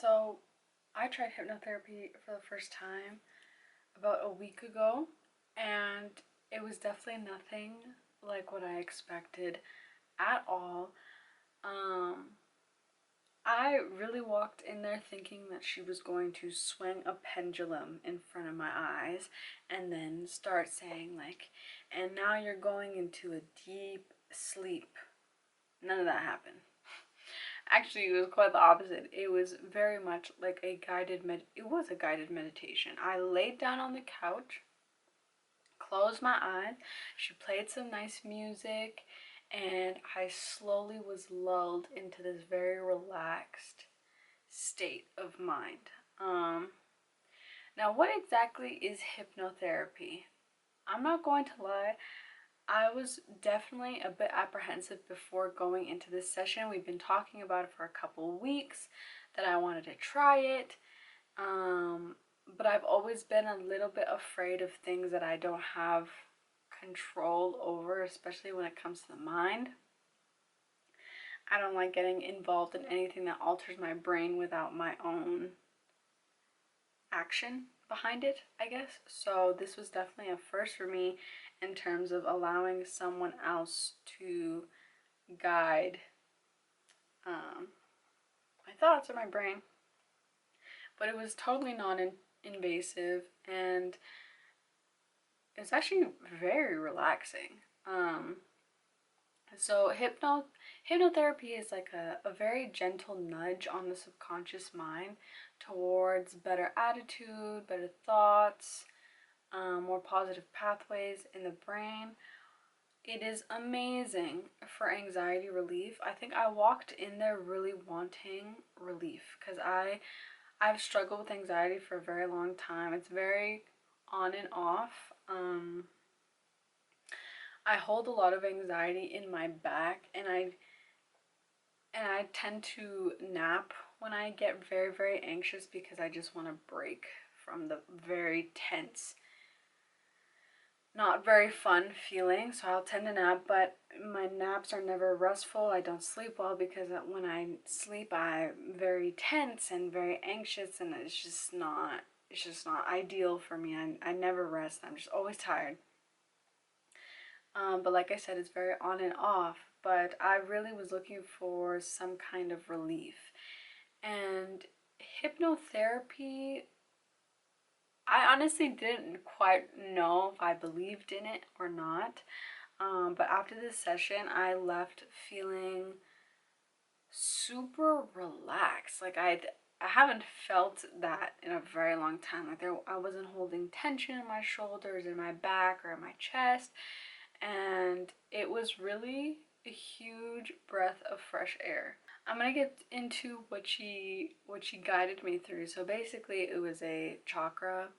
So I tried hypnotherapy for the first time about a week ago, and it was definitely nothing like what I expected at all. Um, I really walked in there thinking that she was going to swing a pendulum in front of my eyes and then start saying, like, and now you're going into a deep sleep. None of that happened. Actually, it was quite the opposite. It was very much like it was a guided meditation. I laid down on the couch, closed my eyes, she played some nice music, and I slowly was lulled into this very relaxed state of mind. Now what exactly is hypnotherapy? I'm not going to lie, I was definitely a bit apprehensive before going into this session. We've been talking about it for a couple of weeks, that I wanted to try it, but I've always been a little bit afraid of things that I don't have control over, especially when it comes to the mind. I don't like getting involved in anything that alters my brain without my own action behind it, I guess. So this was definitely a first for me in terms of allowing someone else to guide my thoughts or my brain. But it was totally non-invasive, and it's actually very relaxing. So hypnotherapy is like a very gentle nudge on the subconscious mind towards better attitude, better thoughts, more positive pathways in the brain. It is amazing for anxiety relief. I think I walked in there really wanting relief because I've struggled with anxiety for a very long time. It's very on and off. I hold a lot of anxiety in my back, and I tend to nap when I get very, very anxious because I just want to break from the very tense, not very fun feeling. So I'll tend to nap, but my naps are never restful. I don't sleep well because when I sleep, I'm very tense and very anxious, and it's just not ideal for me. I never rest. I'm just always tired. But like I said, it's very on and off. But I really was looking for some kind of relief. And hypnotherapy, I honestly didn't quite know if I believed in it or not. But after this session, I left feeling super relaxed. Like I haven't felt that in a very long time. Like I wasn't holding tension in my shoulders, in my back, or in my chest, and it was really a huge breath of fresh air. I'm gonna get into what she guided me through. So basically, it was a chakra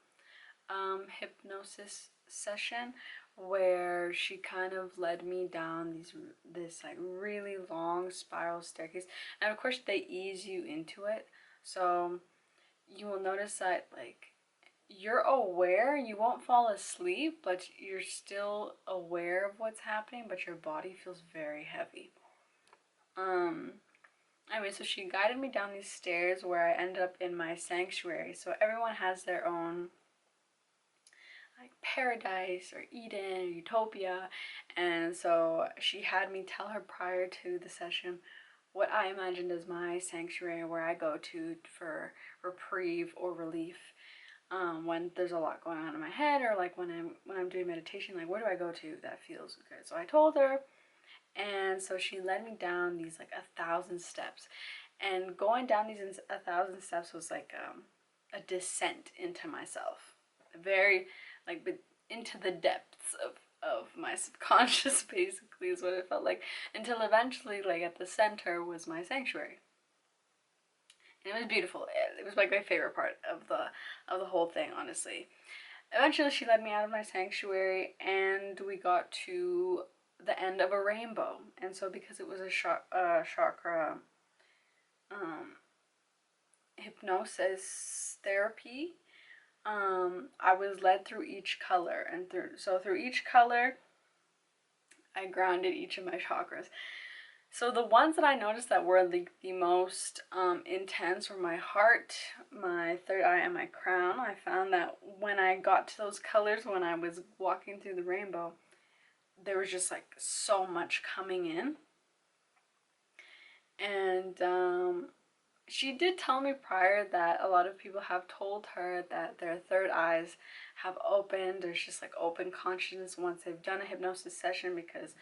hypnosis session where she kind of led me down this like really long spiral staircase, and of course they ease you into it. So you will notice that like you're aware, you won't fall asleep, but you're still aware of what's happening, but your body feels very heavy. Um, anyway, so she guided me down these stairs where I ended up in my sanctuary. So everyone has their own like paradise or Eden or utopia, and so she had me tell her prior to the session what I imagined as my sanctuary, where I go to for reprieve or relief. When there's a lot going on in my head, or like when I'm doing meditation, like where do I go to that feels good? So I told her, and so she led me down these like 1,000 steps, and going down these 1,000 steps was like a descent into myself, very like into the depths of my subconscious. Basically, is what it felt like, until eventually, like at the center was my sanctuary. And it was beautiful. It was like my favorite part of the whole thing, honestly. Eventually, she led me out of my sanctuary, and we got to the end of a rainbow. And so, because it was a chakra hypnosis therapy, I was led through each color, and through each color, I grounded each of my chakras. So the ones that I noticed that were the most intense were my heart, my third eye, and my crown. I found that when I got to those colors, when I was walking through the rainbow, there was just like so much coming in. And she did tell me prior that a lot of people have told her that their third eyes have opened. There's just like open consciousness once they've done a hypnosis session, because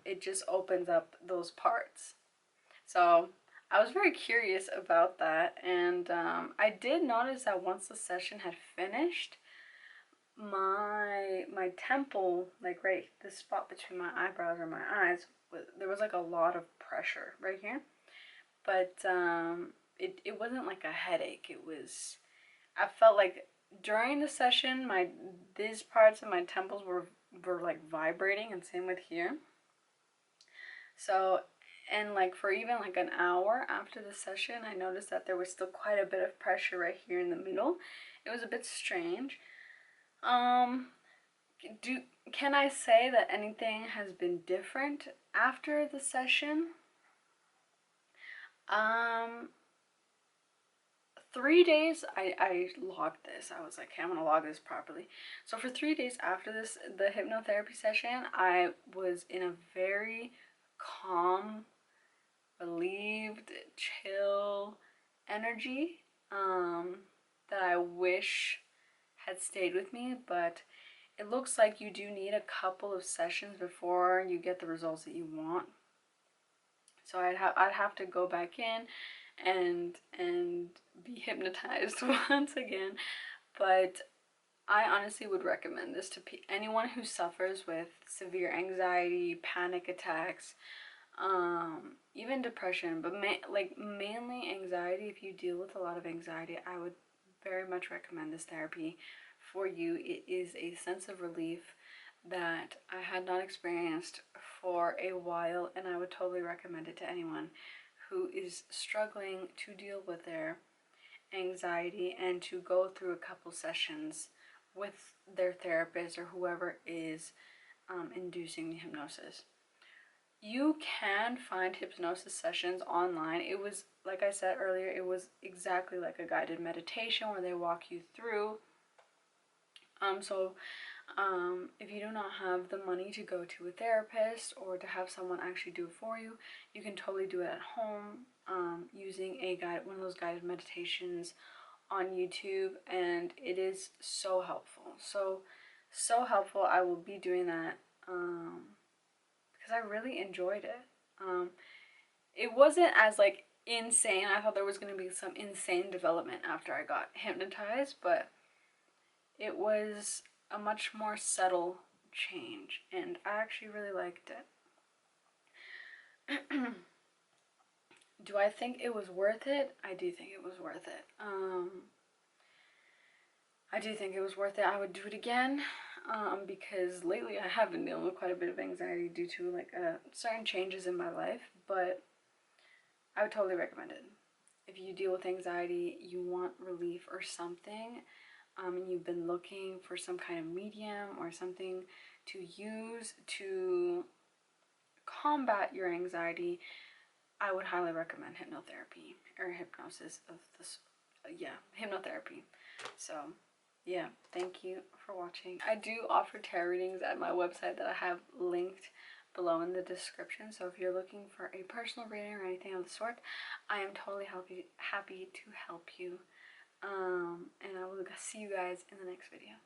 it just opens up those parts. So I was very curious about that, and I did notice that once the session had finished, my temple, like right this spot between my eyebrows or my eyes, there was like a lot of pressure right here, but it wasn't like a headache. It was, I felt like during the session, these parts of my temples were like vibrating, and same with here. So, and like for even like an hour after the session, I noticed that there was still quite a bit of pressure right here in the middle. It was a bit strange. Um, can I say that anything has been different after the session? Um, 3 days, I logged this. I was like, hey, I'm gonna log this properly. So for 3 days after this, the hypnotherapy session, I was in a very calm, relieved, chill energy that I wish had stayed with me, but it looks like you do need a couple of sessions before you get the results that you want. So I'd have to go back in and be hypnotized once again, but I honestly would recommend this to anyone who suffers with severe anxiety, panic attacks, even depression, but mainly anxiety. If you deal with a lot of anxiety, I would very much recommend this therapy for you. It is a sense of relief that I had not experienced for a while, and I would totally recommend it to anyone who is struggling to deal with their anxiety and to go through a couple sessions with their therapist or whoever is inducing the hypnosis. You can find hypnosis sessions online. It was, like I said earlier, it was exactly like a guided meditation where they walk you through. If you do not have the money to go to a therapist or to have someone actually do it for you, you can totally do it at home using one of those guided meditations on YouTube, and it is so helpful. So helpful. I will be doing that because I really enjoyed it. It wasn't as like insane. I thought there was going to be some insane development after I got hypnotized, but it was a much more subtle change, and I actually really liked it. Do I think it was worth it? I do think it was worth it. I do think it was worth it. I would do it again because lately I have been dealing with quite a bit of anxiety due to like certain changes in my life, but I would totally recommend it. If you deal with anxiety, you want relief or something, and you've been looking for some kind of medium or something to use to combat your anxiety, I would highly recommend hypnotherapy or hypnosis of this. Yeah, hypnotherapy. So, yeah, thank you for watching. I do offer tarot readings at my website that I have linked below in the description. So if you're looking for a personal reading or anything of the sort, I am totally happy to help you. And I will see you guys in the next video.